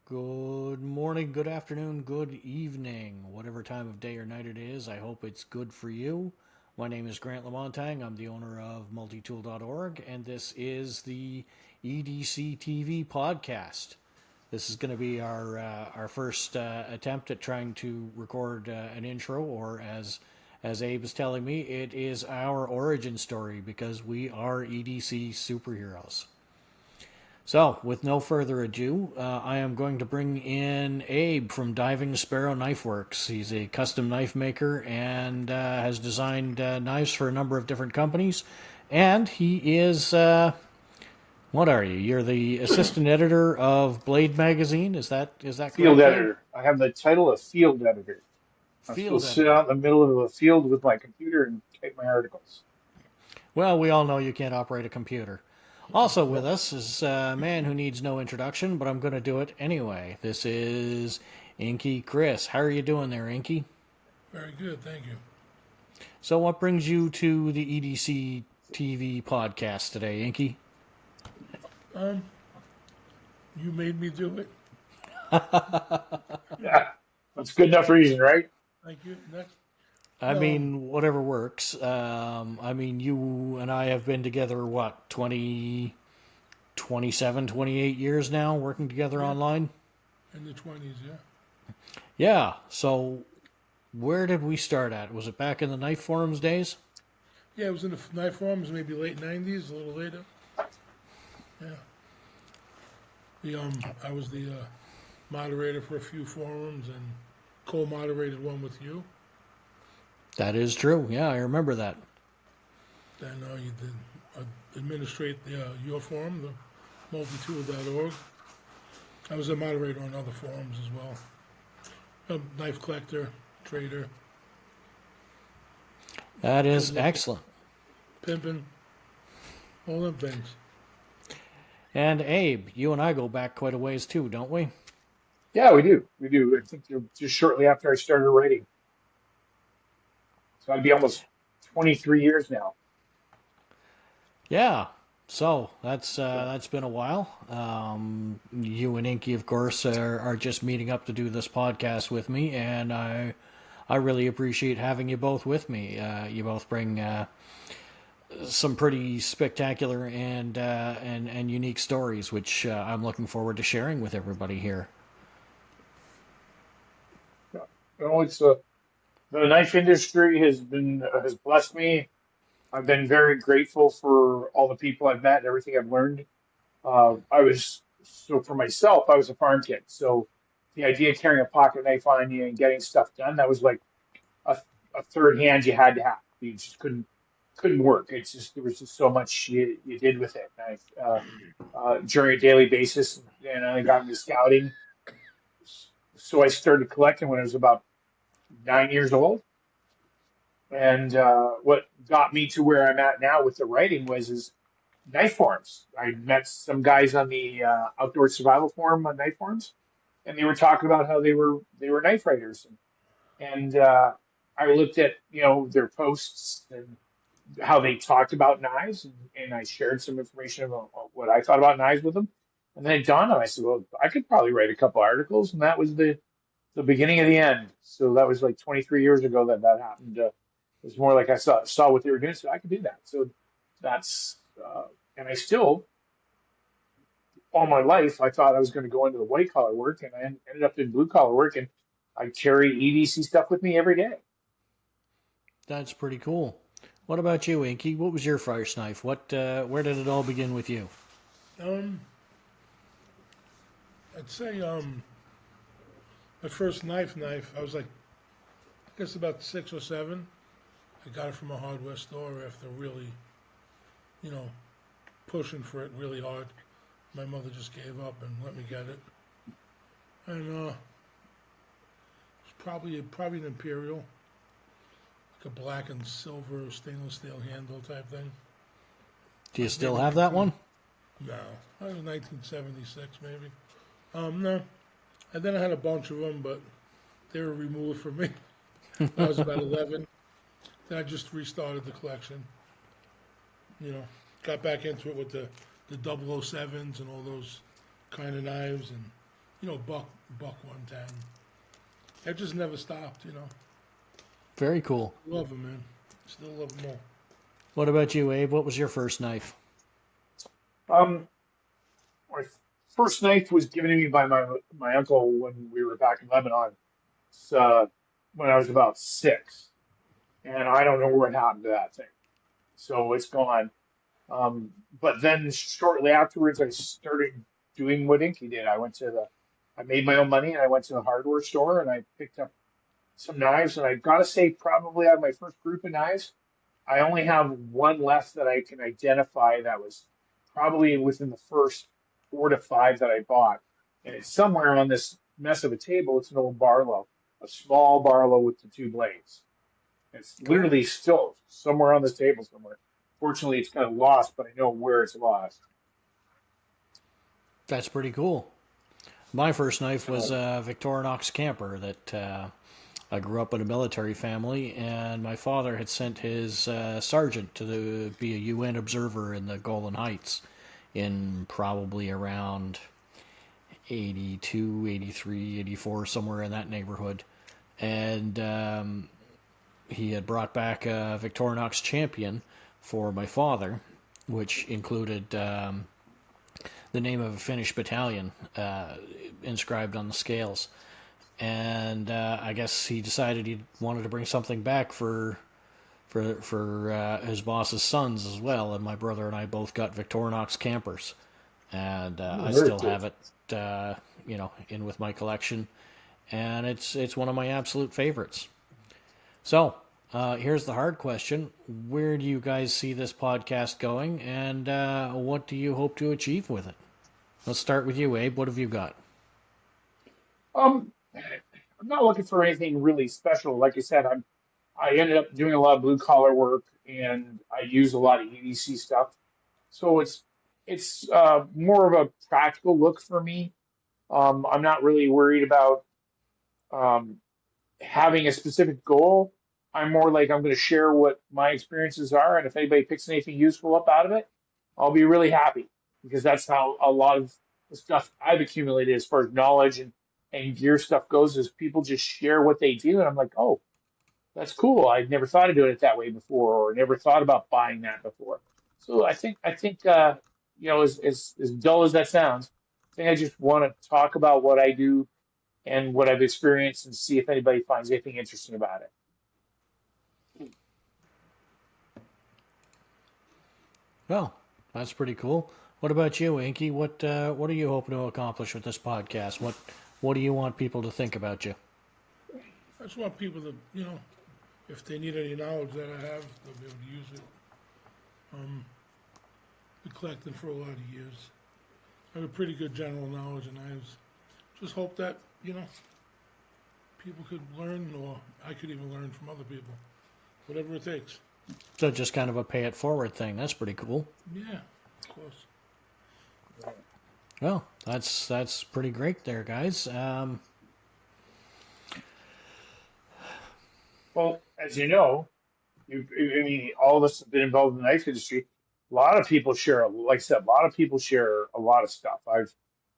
Good morning, good afternoon, good evening, whatever time of day or night it is. I hope it's good for you. My name is Grant Lamontagne. I'm the owner of multitool.org, and this is the EDC TV Podcast. This is going to be our first attempt at trying to record an intro, or as Abe is telling me, it is our origin story because we are EDC superheroes. So, with no further ado, I am going to bring in Abe from Diving Sparrow Knife Works. He's a custom knife maker and has designed knives for a number of different companies. And he is, what are you? You're the assistant editor of Blade Magazine. Is that correct? Field editor. I have the title of field editor. I'm Field supposed to sit editor. out in the middle of a field with my computer and type my articles. Well, we all know you can't operate a computer. Also with us is a man who needs no introduction, but I'm going to do it anyway. This is Inky Chris. How are you doing there, Inky? Very good, thank you. So what brings you to the EDC TV podcast today, Inky? You made me do it. Yeah, that's good enough reason, right? Thank you. Next. I mean, whatever works. You and I have been together, 27, 28 years now, working together online? In the 20s, yeah. Yeah, so where did we start at? Was it back in the KnifeForums days? Yeah, it was in the KnifeForums, maybe late 90s, a little later. Yeah. I was the moderator for a few forums and co-moderated one with you. That is true. Yeah, I remember that. Then you did administrate your forum, the multitool.org. I was a moderator on other forums as well. A knife collector, trader. That is excellent. Pimping, all them things. And Abe, you and I go back quite a ways too, don't we? Yeah, we do. We do. I think just shortly after I started writing. So I'd be almost 23 years now. Yeah. So that's been a while. You and Inky, of course, are just meeting up to do this podcast with me, and I really appreciate having you both with me. You both bring some pretty spectacular and unique stories, which I'm looking forward to sharing with everybody here. It's the knife industry has blessed me. I've been very grateful for all the people I've met and everything I've learned. For myself, I was a farm kid. So the idea of carrying a pocket knife on you and getting stuff done, that was like a third hand you had to have. You just couldn't work. There was just so much you did with it. During a daily basis, and I got into scouting. So I started collecting when I was about 9 years old. And what got me to where I'm at now with the writing is KnifeForums. I met some guys on the outdoor survival forum on KnifeForums, and they were talking about how they were knife writers, and I looked at their posts and how they talked about knives, and I shared some information about what I thought about knives with them, and then it dawned on me. I said, well, I could probably write a couple articles, and that was the beginning of the end. So that was like 23 years ago that happened. It was more like I saw what they were doing, so I could do that. So that's and I still, all my life, I thought I was going to go into the white collar work, and I ended up in blue collar work, and I carry EDC stuff with me every day. That's pretty cool. What about you, Inky? What was your first knife? Where did it all begin with you? I'd say my first knife, I was like, I guess about 6 or 7. I got it from a hardware store after really, pushing for it really hard. My mother just gave up and let me get it. And it was probably an Imperial, like a black and silver stainless steel handle type thing. Do you still have that one? No, that was 1976 maybe. No. And then I had a bunch of them, but they were removed from me. I was about 11. Then I just restarted the collection. Got back into it with the 007s and all those kind of knives, and buck 110. It just never stopped. Very cool. Love them, man. Still love them all. What about you, Abe? What was your first knife? My first knife was given to me by my uncle when we were back in Lebanon. It's, when I was about 6, and I don't know what happened to that thing. So it's gone. But then shortly afterwards, I started doing what Inky did. I made my own money, and I went to the hardware store, and I picked up some knives. And I've got to say, probably out of my first group of knives, I only have one left that I can identify that was probably within the first 4 to 5 that I bought. And it's somewhere on this mess of a table. It's an old Barlow, a small Barlow with the 2 blades. It's literally still somewhere on this table somewhere. Fortunately, it's kind of lost, but I know where it's lost. That's pretty cool. My first knife was a Victorinox camper that I grew up in a military family, and my father had sent his sergeant to be a UN observer in the Golan Heights in probably around 82, 83, 84, somewhere in that neighborhood. And he had brought back a Victorinox champion for my father, which included the name of a Finnish battalion inscribed on the scales. And I guess he decided he wanted to bring something back for his boss's sons as well. And my brother and I both got Victorinox campers, and I still have it, in with my collection. And it's one of my absolute favorites. So here's the hard question: where do you guys see this podcast going, and what do you hope to achieve with it? Let's start with you, Abe. What have you got? I'm not looking for anything really special. Like I said, I ended up doing a lot of blue collar work, and I use a lot of EDC stuff. So it's more of a practical look for me. I'm not really worried about having a specific goal. I'm more like I'm going to share what my experiences are, and if anybody picks anything useful up out of it, I'll be really happy, because that's how a lot of the stuff I've accumulated as far as knowledge and gear stuff goes, is people just share what they do, and I'm like, oh, that's cool. I've never thought of doing it that way before, or never thought about buying that before. So I think as dull as that sounds, I think I just want to talk about what I do and what I've experienced, and see if anybody finds anything interesting about it. Well, that's pretty cool. What about you, Inky? What are you hoping to accomplish with this podcast? What do you want people to think about you? I just want people to, if they need any knowledge that I have, they'll be able to use it. Been collecting for a lot of years. I have a pretty good general knowledge, and I just hope that, people could learn, or I could even learn from other people. Whatever it takes. So just kind of a pay it forward thing. That's pretty cool. Yeah, of course. Well, that's pretty great there, guys. Well, as you know, all of us have been involved in the knife industry. A lot of people share, like I said, a lot of people share a lot of stuff.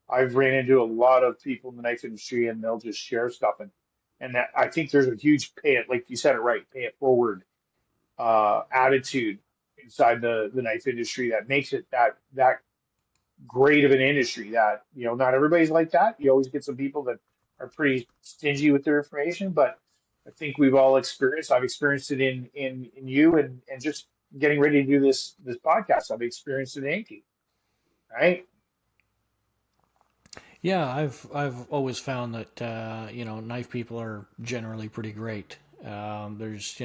I've ran into a lot of people in the knife industry, and they'll just share stuff, and that, I think there's a huge like you said it right, pay it forward attitude inside the knife industry that makes it that great of an industry. That not everybody's like that. You always get some people that are pretty stingy with their information, but I think we've all experienced. I've experienced it in you, and just getting ready to do this podcast. I've experienced it in Inky, right? Yeah, I've always found that knife people are generally pretty great. There's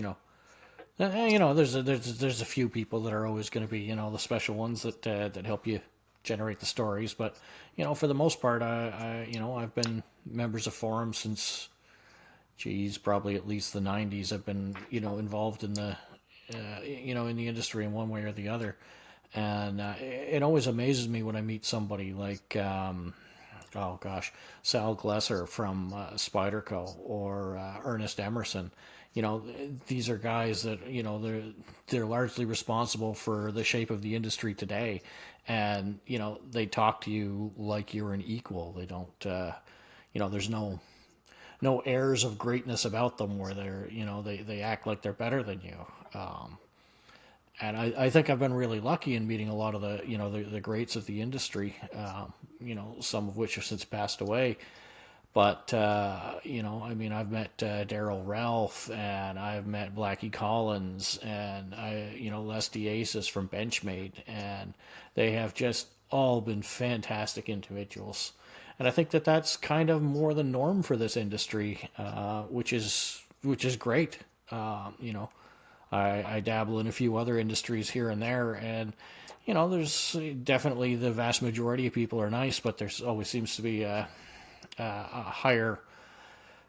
there's a few people that are always going to be the special ones that help you generate the stories, but for the most part, I've been members of forums since, probably at least the 90s. I've been involved in the in the industry in one way or the other, and it always amazes me when I meet somebody like oh gosh, Sal Glesser from Spyderco, or Ernest Emerson. These are guys that they're largely responsible for the shape of the industry today, and they talk to you like you're an equal. They don't, there's no airs of greatness about them where they act like they're better than you. And I think I've been really lucky in meeting a lot of the greats of the industry, some of which have since passed away. But, I've met Daryl Ralph, and I've met Blackie Collins, and Leslie Asis from Benchmade, and they have just all been fantastic individuals. And I think that that's kind of more the norm for this industry, which is great. I dabble in a few other industries here and there, and there's definitely the vast majority of people are nice, but there's always seems to be a higher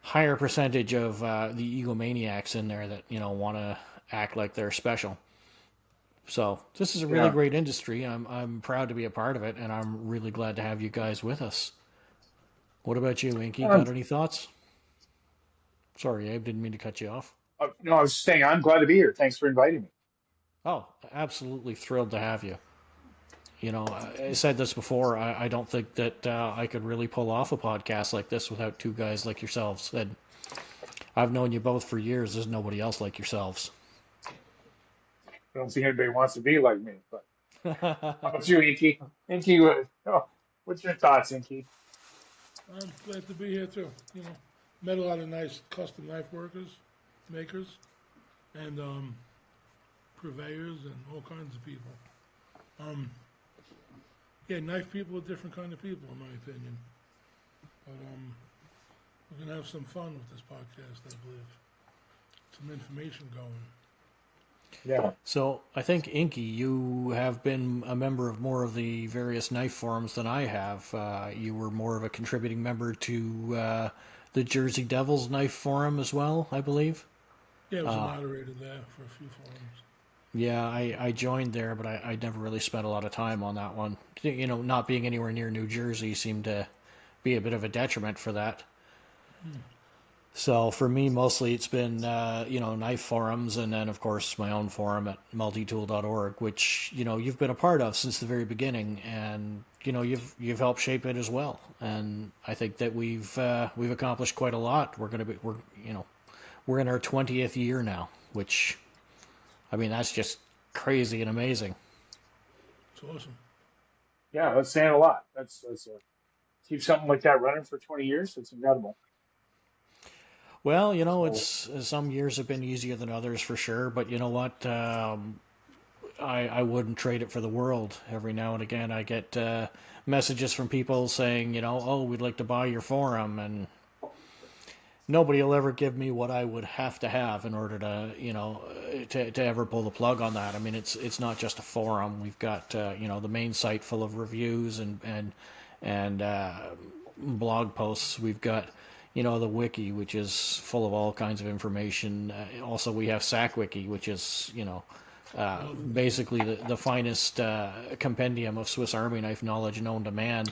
percentage of the egomaniacs in there that want to act like they're special. So this is a really great industry. I'm proud to be a part of it, and I'm really glad to have you guys with us. What about you, Inky? Got any thoughts? Sorry, Abe, didn't mean to cut you off. No, I was saying I'm glad to be here. Thanks for inviting me. Oh, absolutely thrilled to have you. I said this before. I don't think that I could really pull off a podcast like this without two guys like yourselves. And I've known you both for years. There's nobody else like yourselves. I don't think anybody wants to be like me. But how about you, Inky? Inky, what's your thoughts, Inky? I'm glad to be here too. Met a lot of nice custom knife makers, and purveyors, and all kinds of people. Knife people are different kind of people, in my opinion. But we're gonna have some fun with this podcast, I believe. Some information going. Yeah. So I think, Inky, you have been a member of more of the various knife forums than I have. You were more of a contributing member to the Jersee Devil's knife forum as well, I believe. Yeah, I was a moderator there for a few forums. Yeah, I joined there, but I never really spent a lot of time on that one. Not being anywhere near New Jersey seemed to be a bit of a detriment for that. So for me, mostly it's been, knife forums, and then, of course, my own forum at multitool.org, which, you've been a part of since the very beginning, and, you've helped shape it as well. And I think that we've accomplished quite a lot. We're in our 20th year now, which, that's just crazy and amazing. It's awesome. Yeah, that's saying a lot. That's keep something like that running for 20 years. It's incredible. Well, it's some years have been easier than others for sure, but you know what? I wouldn't trade it for the world. Every now and again, I get messages from people saying, we'd like to buy your forum, and nobody will ever give me what I would have to have in order to, to ever pull the plug on that. It's not just a forum. We've got, the main site full of reviews and blog posts. We've got, the wiki, which is full of all kinds of information. Also, we have SAKWiki, which is, basically the finest compendium of Swiss Army knife knowledge known to man.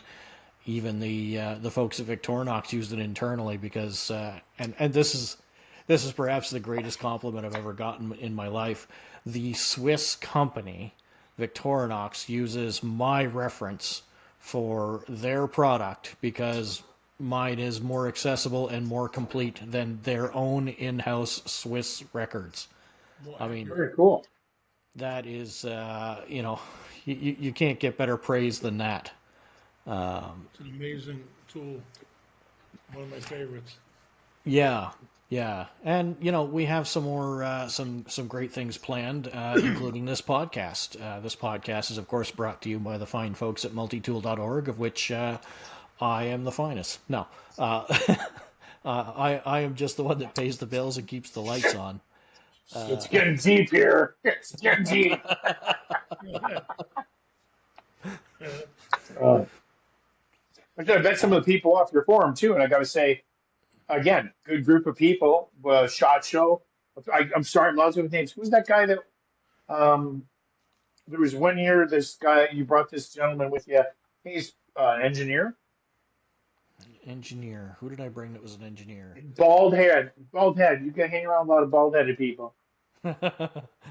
Even the folks at Victorinox used it internally because, and this is perhaps the greatest compliment I've ever gotten in my life. The Swiss company, Victorinox, uses my reference for their product because mine is more accessible and more complete than their own in-house Swiss records. Very cool. That is, you can't get better praise than that. It's an amazing tool. One of my favorites. Yeah. And, we have some more, some great things planned, including this podcast. This podcast is, of course, brought to you by the fine folks at multitool.org, of which I am the finest. No, I am just the one that pays the bills and keeps the lights on. It's getting deep here. It's getting deep. I met some of the people off your forum too, and I got to say, again, good group of people. SHOT Show. I'm starting lots of names. Who's that guy that? There was one year. This guy, you brought this gentleman with you. He's an engineer. Engineer. Who did I bring that was an engineer? Bald head. Bald head. You can hang around a lot of bald-headed people.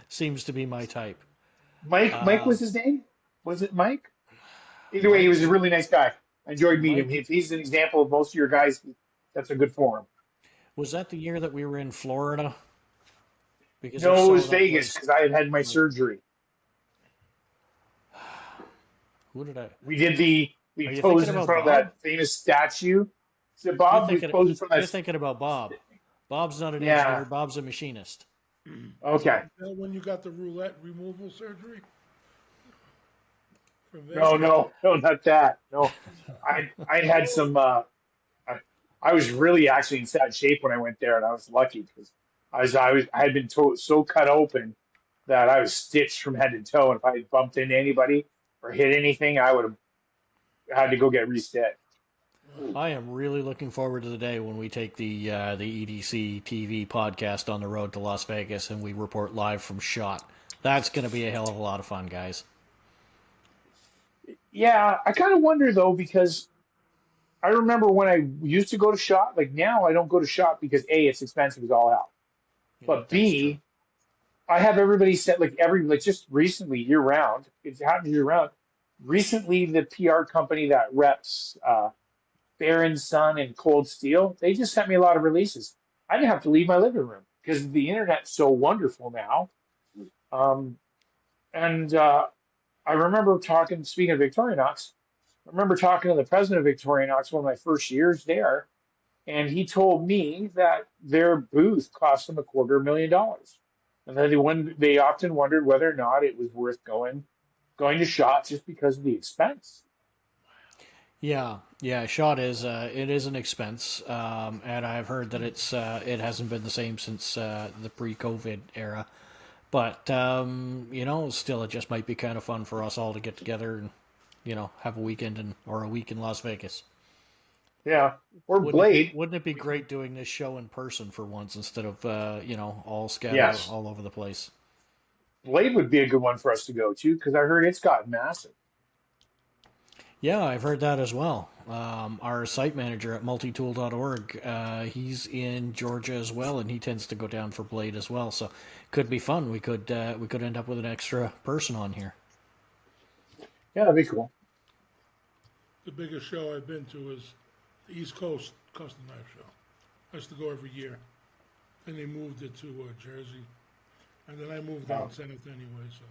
Seems to be my type. Mike was his name? Was it Mike? Either way, he Mike, was a really nice guy. I enjoyed meeting him. Mike, If he's an example of most of your guys, that's a good forum. was that the year that we were in Florida? Because if No, it so, was that Vegas was. because I had my surgery. Who did I? We Are you posed thinking in about front of Bob? that famous statue. So Bob, we posed in front of You're that. thinking about Bob. Bob's not an Yeah. engineer. Bob's a machinist. Okay. Is that when you got the roulette removal surgery? From No, not that. No, I had some. I was really actually in sad shape when I went there, and I was lucky because I had been so cut open that I was stitched from head to toe, and if I had bumped into anybody or hit anything, I would have had to go get restitched. I am really looking forward to the day when we take the EDC TV podcast on the road to Las Vegas and we report live from SHOT. That's going to be a hell of a lot of fun, guys. Yeah, I kind of wonder though because I remember when I used to go to SHOT. Like now, I don't go to SHOT because A, it's expensive as all hell, but B, I have everybody set like just recently year round. It happens year round. Recently, the PR company that reps Baron Sun and Cold Steel, they just sent me a lot of releases. I didn't have to leave my living room because the internet's so wonderful now. And I remember speaking of Victorinox, I remember talking to the president of Victorinox one of my first years there, and he told me that their booth cost them $250,000. And then they often wondered whether or not it was worth going to SHOT just because of the expense. Yeah, SHOT is it is an expense, and I've heard that it hasn't been the same since the pre-COVID era. But still, it just might be kind of fun for us all to get together and have a weekend or a week in Las Vegas. Yeah, or Blade. Wouldn't it be great doing this show in person for once instead of all scattered Yes. all over the place? Blade would be a good one for us to go to because I heard it's got massive. Yeah, I've heard that as well. Our site manager at multitool.org, he's in Georgia as well, and he tends to go down for Blade as well. So, could be fun. We could end up with an extra person on here. Yeah, that'd be cool. The biggest show I've been to is the East Coast Custom Knife Show. I used to go every year. Then they moved it to Jersey. And then I moved down south anyway, so.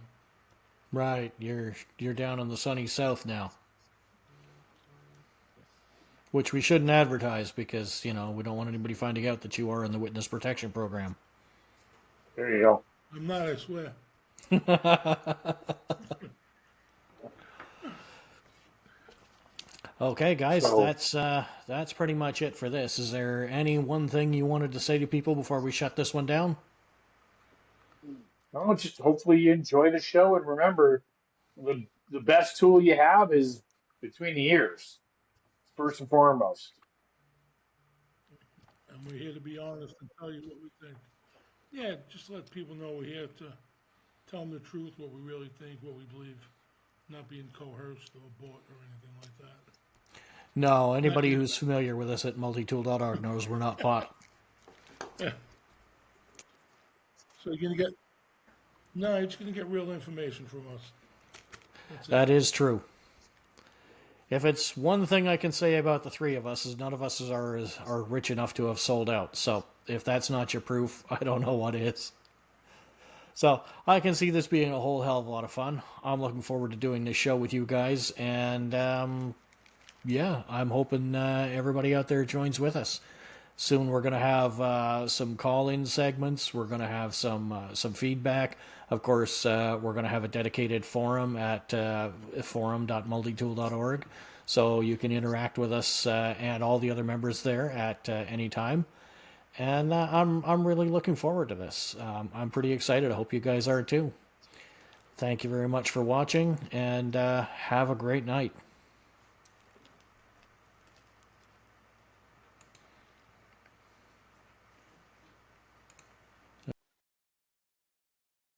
Right, you're down in the sunny south now. Which we shouldn't advertise because, we don't want anybody finding out that you are in the witness protection program. There you go. I'm not, I swear. Okay, guys, So- that's pretty much it for this. Is there any one thing you wanted to say to people before we shut this one down? No, just hopefully you enjoy the show and remember the best tool you have is between the ears, first and foremost. And we're here to be honest and tell you what we think. Yeah, just let people know we're here to tell them the truth, what we really think, what we believe, not being coerced or bought or anything like that. No, anybody who's familiar with us at multitool.org knows we're not bought. Yeah. So you're going to get, no, you're just going to get real information from us. That's it. That is true. If it's one thing I can say about the three of us is none of us are rich enough to have sold out. So if that's not your proof, I don't know what is. So I can see this being a whole hell of a lot of fun. I'm looking forward to doing this show with you guys. And I'm hoping everybody out there joins with us. Soon we're going to have some call-in segments. We're going to have some feedback. Of course, we're going to have a dedicated forum at forum.multitool.org, so you can interact with us and all the other members there at any time. And I'm really looking forward to this. I'm pretty excited. I hope you guys are too. Thank you very much for watching, and have a great night.